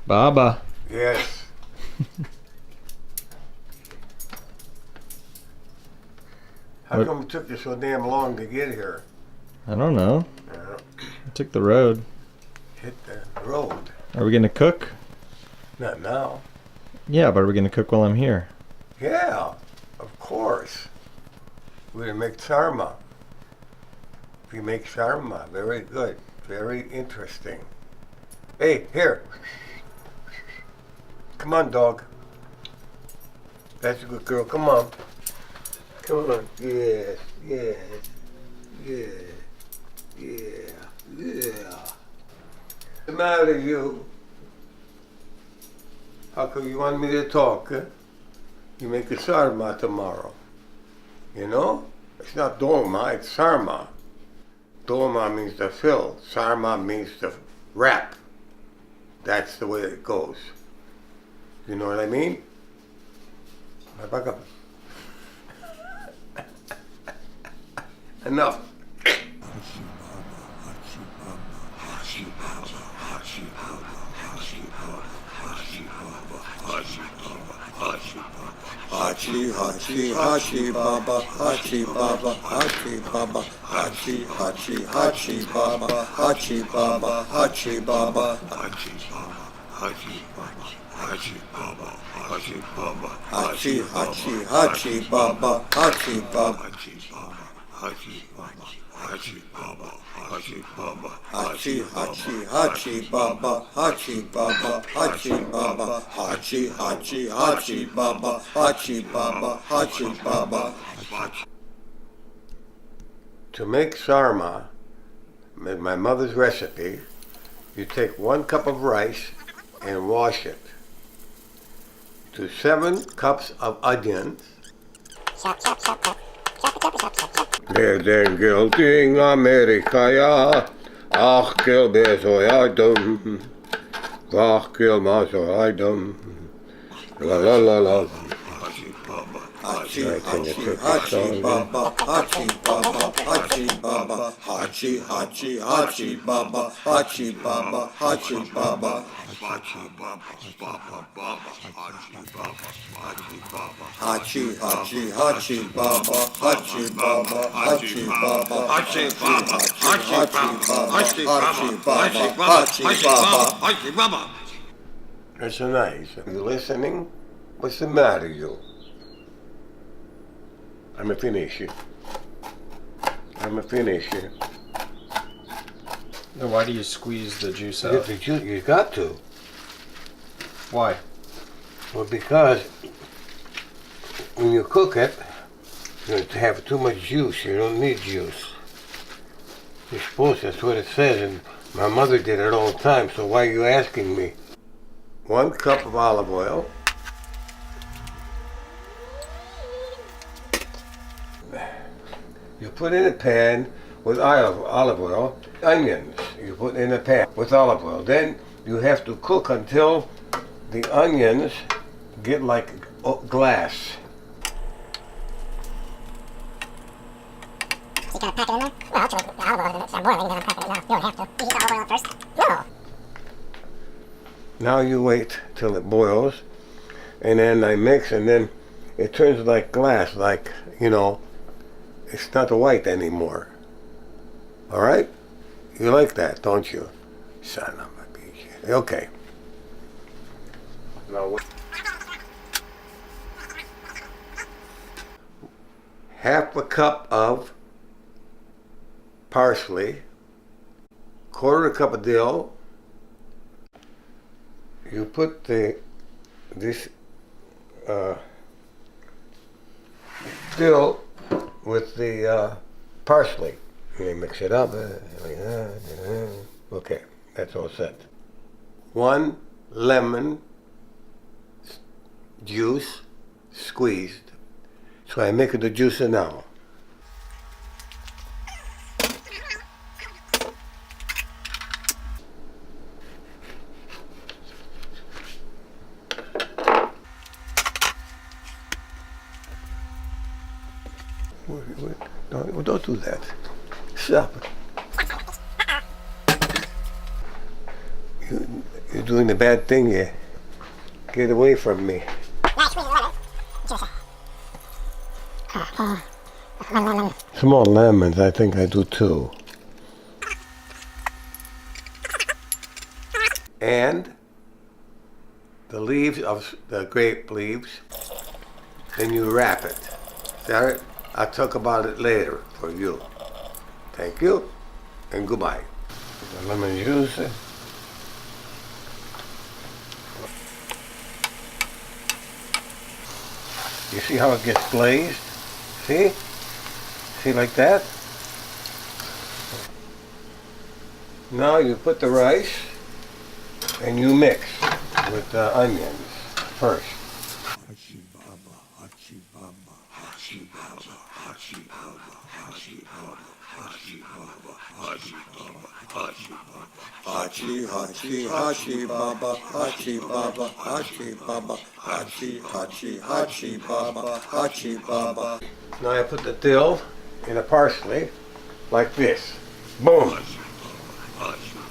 Baba. Yes. How come it took you so damn long to get here? I don't know. Yeah. I took the road. Hit the road. Are we gonna cook? Not now. Yeah, but are we gonna cook while I'm here? Yeah, of course. We're gonna make sarma. We make sarma. Very good. Very interesting. Hey, here. Come on, dog. That's a good girl. Come on. Come on. Yes, yes, yes, yeah, yeah. What's the matter, you? How come you want me to talk? Huh? You make a sarma tomorrow. You know? It's not dolma, it's sarma. Dolma means to fill. Sarma means to wrap. That's the way it goes. You know what I mean? Enough. Hotchy, Hotchy, Hotchy Baba, Hotchy Baba, Hotchy Baba, Hotchy, Hotchy, Hotchy Baba, Hotchy Baba, Hotchy Baba, Hotchy Baba, Hotchy Baba, Hotchy Baba, Hotchy Baba, Hotchy, Hotchy, Hotchy Baba, Hotchy Baba, Hotchy Baba, Hotchy Baba, Hotchy Baba, Hotchy Baba, Hotchy, Hotchy, Hotchy Baba, Hotchy Baba, Hotchy Baba, Hotchy, Hotchy, Hotchy Baba, Hotchy Baba, Hotchy Baba. To make sarma, my mother's recipe, you take 1 cup of rice and wash it. To 7 cups of onions. Gelting Amerikaya, ach gel bezoyadum, ach gel mazoyadum, la la la la. Hotchy, Hotchy, Hotchy Baba, Hotchy Baba, Hotchy Baba, Hotchy, Hotchy, Hotchy Baba, Hotchy Baba, Hotchy Baba, Hotchy Baba, Baba, Baba, Hotchy Baba, Hotchy Baba, Hotchy, Hotchy, Hotchy Baba, Hotchy Baba, Hotchy Baba, Hotchy Baba, Hotchy Baba, Hotchy Baba, Hotchy Baba. That's so nice. Are you listening? What's the matter, you? I'm a finisher. I'm a finisher. Then why do you squeeze the juice You out? you got to. Why? Well, because when you cook it, you have too much juice. You don't need juice. You're supposed to. That's what it says. And my mother did it all the time. So why are you asking me? 1 cup of olive oil. You put in a pan with olive oil, onions. You put in a pan with olive oil. Then you have to cook until the onions get like glass. You gotta pack it in there? Well, actually, the olive oil, it's not boiling, you gotta pack it in now. You don't have to. You use the olive oil first? No. Now you wait till it boils, and then I mix, and then it turns like glass, like, you know, it's not white anymore. All right? You like that, don't you? Son of a bitch. Okay. Now, half a cup of parsley, 1/4 cup of dill. You put this dill with the parsley. You mix it up. Okay, that's all set. 1 lemon juice squeezed. So I make the juice now. Wait. Don't do that. Stop. You're doing the bad thing here. Get away from me. Now squeeze the lemon juice. Small lemons, I think I do too. And the leaves of the grape leaves, then you wrap it. Got it? I'll talk about it later for you. Thank you and goodbye. The lemon juice. You see how it gets glazed? See? See like that? Now you put the rice and you mix with the onions first. Hotchy Baba, Hotchy Baba, Hotchy Baba, Hotchy Baba, Hotchy Baba, Hotchy Baba, Hotchy Baba, Hotchy Baba, Hotchy, Hotchy, Hotchy Baba, Hotchy Baba, Hotchy Baba, Hotchy, Hotchy, Hotchy Baba, Hotchy Baba. Now I put the dill and the parsley like this. Boom!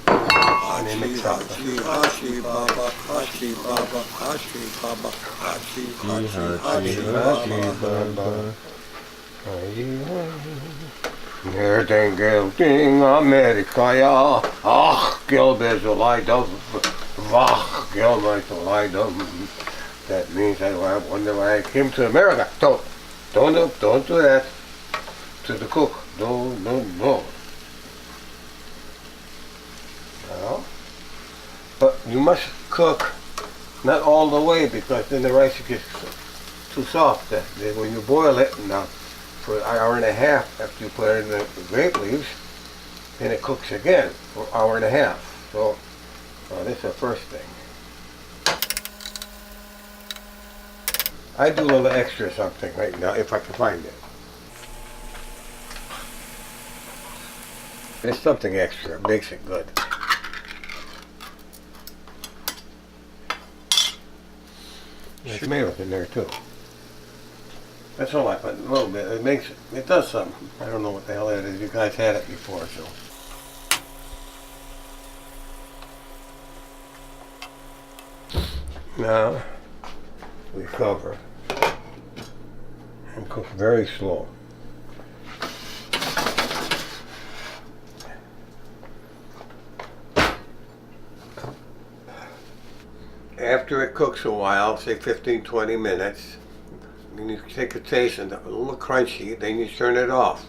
And then mix up. Hotchy Baba, Hotchy Baba, Hotchy Baba, Hotchy, Hotchy, Hotchy Baba. Nereden geldin Amerika'ya? Ah gelmez olaydım. Vah gelmez olaydım. That means I wonder why I came to America. Don't do that to the cook. No. No. But you must cook not all the way because then the rice gets too soft. Then when you boil it now for an hour and a half after you put it in the grape leaves, then it cooks again for an hour and a half. So this is the first thing. I do a little extra something right now if I can find it. There's something extra, it makes it good. There's tomatoes in there too. That's all I put, a little bit. It does something. I don't know what the hell it is. You guys had it before, so. Now, we cover and cook very slow. After it cooks a while, say 15-20 minutes, then you take a taste and it's a little crunchy, then you turn it off.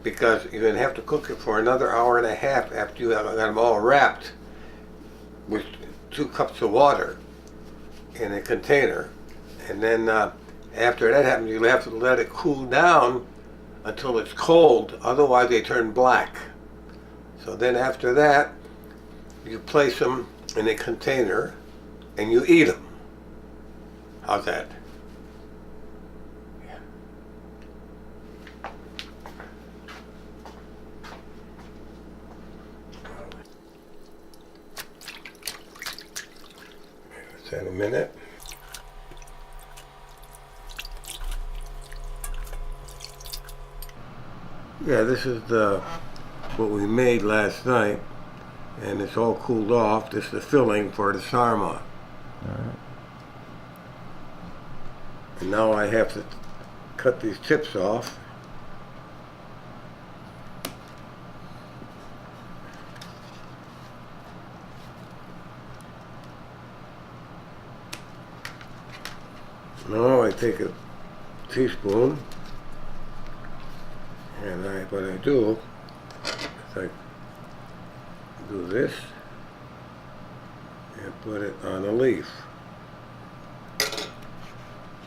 Because you're going to have to cook it for another hour and a half after you have got them all wrapped with 2 cups of water in a container. And then after that happens, you'll have to let it cool down until it's cold, otherwise they turn black. So then after that, you place them in a container and you eat them. How's that? Yeah. Is that a minute? Yeah, this is what we made last night, and it's all cooled off. This is the filling for the sarma. Alright. And now I have to cut these tips off. Now I take a teaspoon and what I do is I do this and put it on a leaf.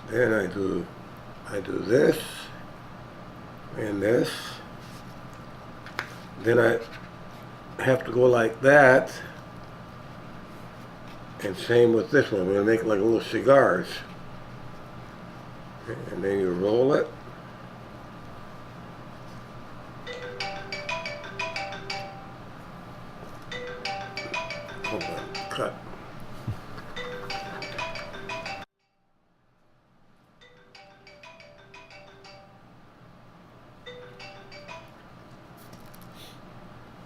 Then I do this and this. Then I have to go like that. And same with this one. We're going to make it like little cigars. Okay, and then you roll it. Hold on, cut.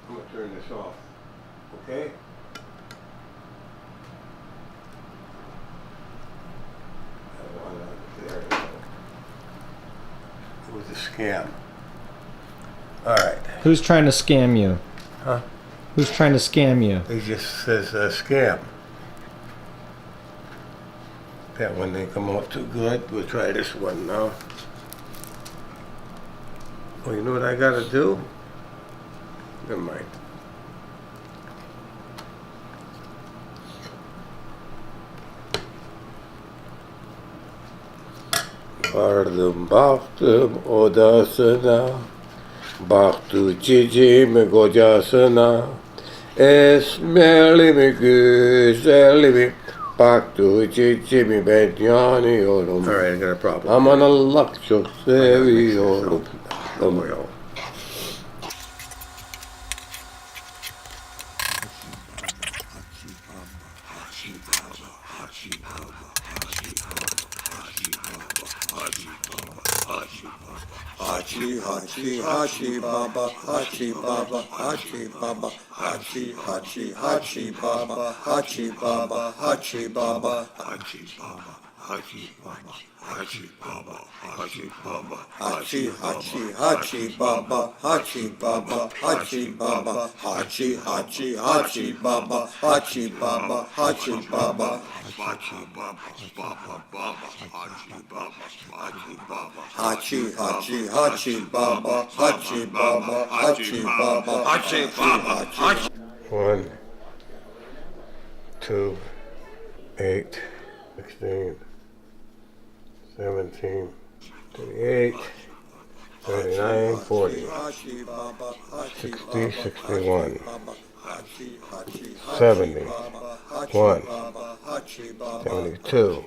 I'm going to turn this off, okay? scam. All right. Who's trying to scam you? Huh? Who's trying to scam you? It just says scam. That one didn't come out too good. We'll try this one now. Oh, you know what I gotta do? Never mind. Vardım baktım odasına, baktı cicim kocasına, esmerli mi güzelli mi, baktı cicimi ben yanıyorum. Alright, I got a problem. Aman Allah çok seviyorum. Olmuyor. Hotchy, Hotchy, Hotchy Baba, Hotchy Baba, Hotchy Baba, Hotchy, Hotchy, Hotchy Baba, Hotchy Baba, Hotchy Baba, Hotchy Baba, Hotchy Baba, Hotchy Baba, Hotchy Baba, Hotchy, Hotchy, Hotchy Baba, Hotchy Baba, Hotchy Baba, Hotchy, Hotchy, Hotchy Baba, Hotchy Baba, Hotchy Baba, Hotchy Baba, Baba, Baba, Hotchy Baba, Hotchy Baba, Hotchy, Hotchy, Hotchy Baba, Hotchy Baba, Hotchy Baba, Hotchy Baba, Hotchy. 1, 2, 8, 16, 17, 38, 39, 40, 60, 61, 70, 1, 72,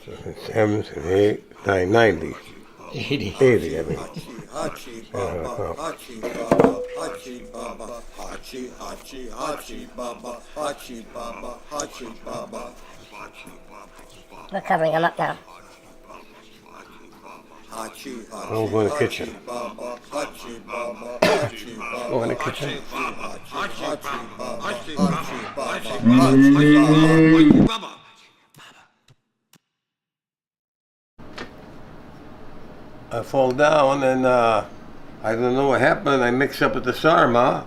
77, 78, 9, 90, 80. 80, I mean. Hotchy Baba, Hotchy Baba, Hotchy Baba, Hotchy, Hotchy, Hotchy Baba, Hotchy Baba, Hotchy Baba, We're covering them up now. Hotchy, Hotchy, I'll go in the kitchen. Baba, Hotchy Baba, Hotchy Baba, Go in the kitchen. Hotchy Baba, Hotchy Baba, Hotchy Baba. I fall down and I don't know what happened. I mixed up with the sarma,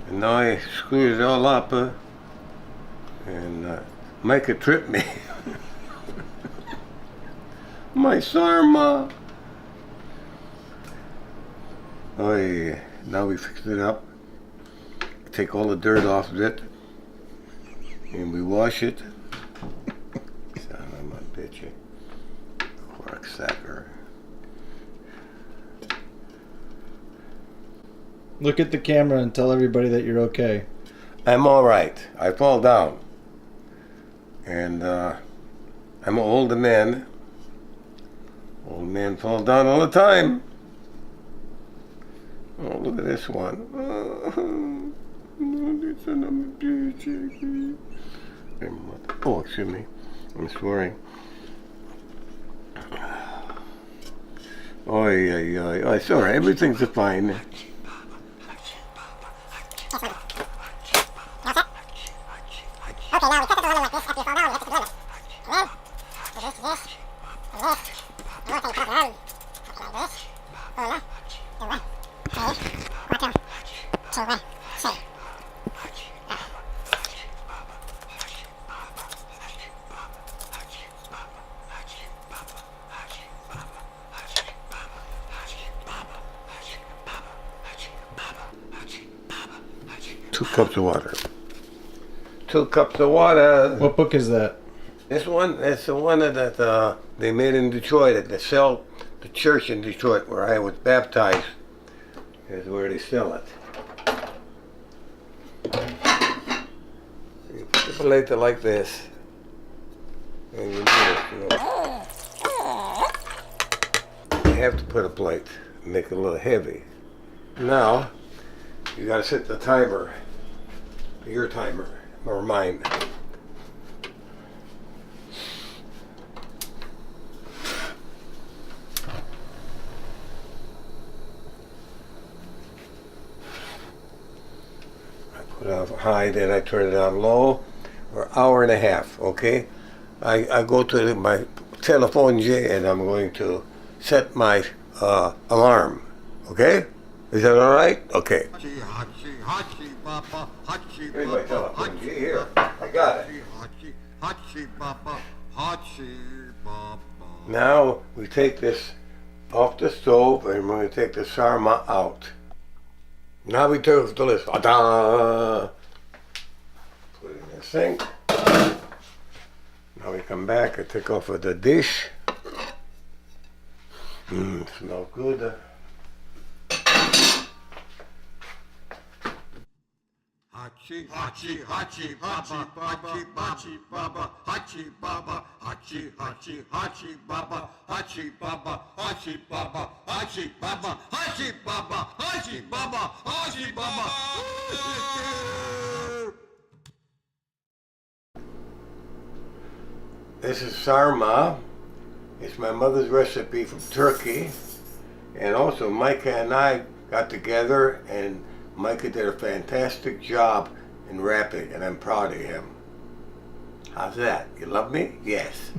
and now I screwed it all up, and Micah tripped me. My sarma. Oh yeah. Now we fixed it up. Take all the dirt off of it, and we wash it. Son of a bitch, quark sacker. Look at the camera and tell everybody that you're okay. I'm all right. I fall down, and I'm an older man. Old men fall down all the time. Oh, look at this one. Oh, excuse me. I'm swearing. Oh, yeah. It's all right. Everything's fine. Okay, now we cut it a little like this after you fall down, you have to do this. And then, do this, and this. And then take it around. Like this. Una, due, tre, quattro, cinque, sei. Two cups of water. 2 cups of water. What book is that? This one, that's the one that they made in Detroit at the church in Detroit where I was baptized. Is where they sell it. You put the plate like this, and you do it. You have to put a plate, make it a little heavy. Now, you got to set the timer, your timer, or mine. Put it on high, then I turn it on low for an hour and a half, okay? I go to my telephone and I'm going to set my alarm. Okay? Is that all right? Okay. Hotchy, Hotchy, Hotchy Baba, Hotchy Everybody tell Baba, him, here, I got it. Hotchy, Hotchy Baba, Hotchy Baba. Now we take this off the stove and we're going to take the sarma out. Now we take the list. Ta-da! Put it in the sink. Now we come back and take off of the dish. Smells good. Hotchy, Hotchy, Hotchy Baba, Hotchy Baba, Hotchy Baba, Hotchy, Hotchy, Hotchy Baba, Hotchy Baba, Hotchy Baba, Hotchy Baba, Hotchy Baba, Hotchy Baba, Hotchy Baba. This is sarma. It's my mother's recipe from Turkey. And also Micah and I got together and Micah did a fantastic job in rapping and I'm proud of him. How's that? You love me? Yes.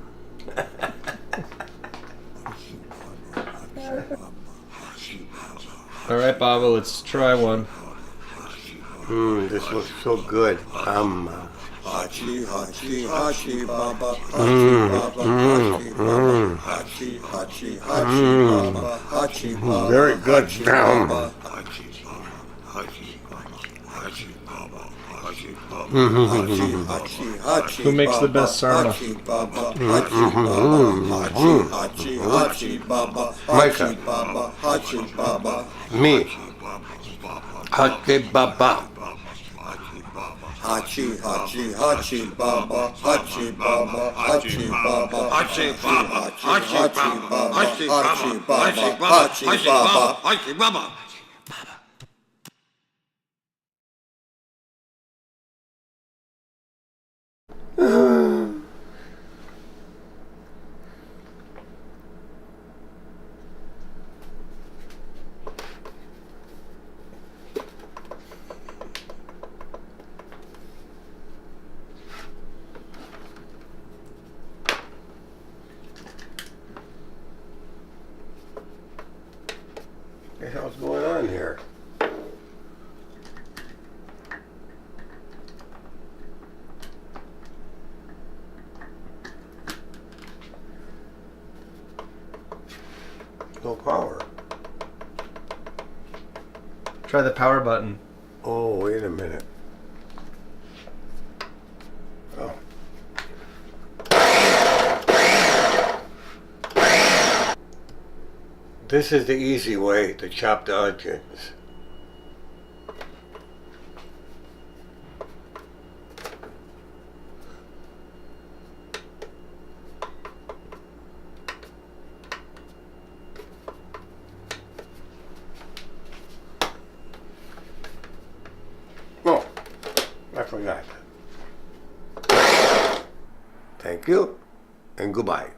All right, Baba, let's try one. This looks so good. Hotchy, Hotchy, Hotchy Baba, Hotchy Baba, Hotchy Baba, Hotchy, Hotchy, Hotchy Baba, Hotchy Baba. Very good. Hotchy Baba, Hotchy Baba, Hotchy Baba, Hotchy Baba, Hotchy Baba, Hotchy, Hotchy, Hotchy. Who makes the best sarma? Hotchy Baba, Hotchy Baba, Hotchy, Hotchy, Hotchy Baba, Hotchy Baba, Hotchy Baba. Me. Hotchy Baba. Hotchy, Hotchy, Hotchy Baba, Hotchy Baba, Hotchy Baba, Hotchy Baba, Hotchy Baba, Hotchy Baba, Hotchy Baba, Hotchy Baba. What the hell's going on here? No power. Try the power button. Oh, wait a minute. Oh. This is the easy way to chop the onions. Oh, I forgot. Thank you and goodbye.